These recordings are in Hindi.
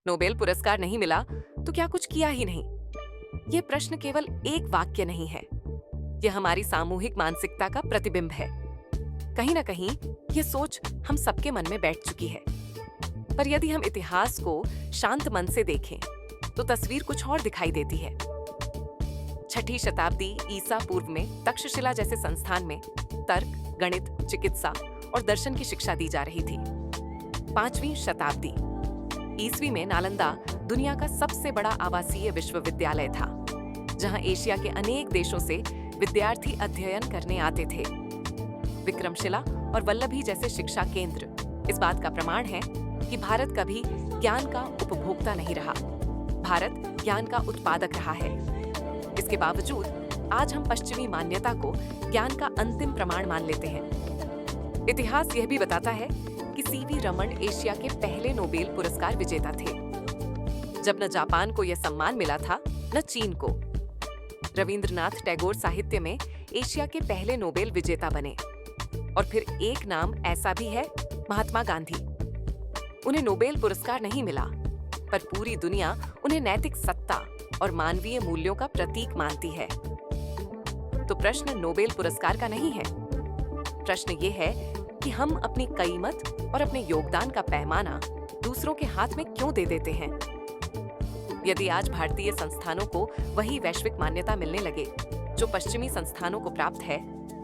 नोबेल पुरस्कार नहीं मिला तो क्या कुछ किया ही नहीं? यह प्रश्न केवल एक वाक्य नहीं है। यह हमारी सामूहिक मानसिकता का प्रतिबिंब है। कहीं ना कहीं यह सोच हम सबके मन में बैठ चुकी है। पर यदि हम इतिहास को शांत मन से देखें तो तस्वीर कुछ और दिखाई देती है। 6ठी शताब्दी ईसा पूर्व में तक्षशिला जैसे संस्थान में तर्क, गणित, चिकित्सा और दर्शन की शिक्षा दी जा रही थी। 5वीं शताब्दी ईस्वी में नालंदा दुनिया का सबसे बड़ा आवासीय विश्वविद्यालय था, जहां एशिया के अनेक देशों से विद्यार्थी अध्ययन करने आते थे। विक्रमशिला और वल्लभी जैसे शिक्षा केंद्र इस बात का प्रमाण है कि भारत कभी ज्ञान का उपभोक्ता नहीं रहा, भारत ज्ञान का उत्पादक रहा है। इसके बावजूद आज हम पश्चिमी मान्यता को ज्ञान का अंतिम प्रमाण मान लेते हैं। इतिहास यह भी बताता है कि सीवी रमन एशिया के पहले नोबेल पुरस्कार विजेता थे, जब न जापान को यह सम्मान मिला था न चीन को। रविंद्रनाथ टैगोर साहित्य में एशिया के पहले नोबेल विजेता बने। और फिर एक नाम ऐसा भी है, महात्मा गांधी। उन्हें नोबेल पुरस्कार नहीं मिला, पर पूरी दुनिया उन्हें नैतिक सत्ता और मानवीय मूल्यों का प्रतीक मानती है। तो प्रश्न नोबेल पुरस्कार का नहीं है। प्रश्न ये है कि हम अपनी कीमत और अपने योगदान का पैमाना दूसरों के हाथ में क्यों दे देते हैं। यदि आज भारतीय संस्थानों को वही वैश्विक मान्यता मिलने लगे जो पश्चिमी संस्थानों को प्राप्त है,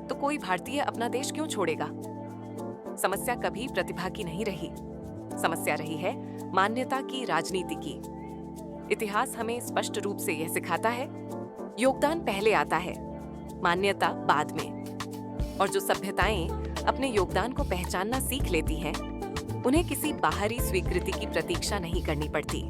तो कोई भारतीय अपना देश क्यों छोड़ेगा? समस्या कभी प्रतिभा की नहीं रही, समस्या रही है मान्यता की, राजनीति की। इतिहास हमें स्पष्ट रूप से यह सिखाता है, योगदान पहले आता है, मान्यता बाद में। और जो सभ्यताएं अपने योगदान को पहचानना सीख लेती हैं, उन्हें किसी बाहरी स्वीकृति की प्रतीक्षा नहीं करनी पड़ती।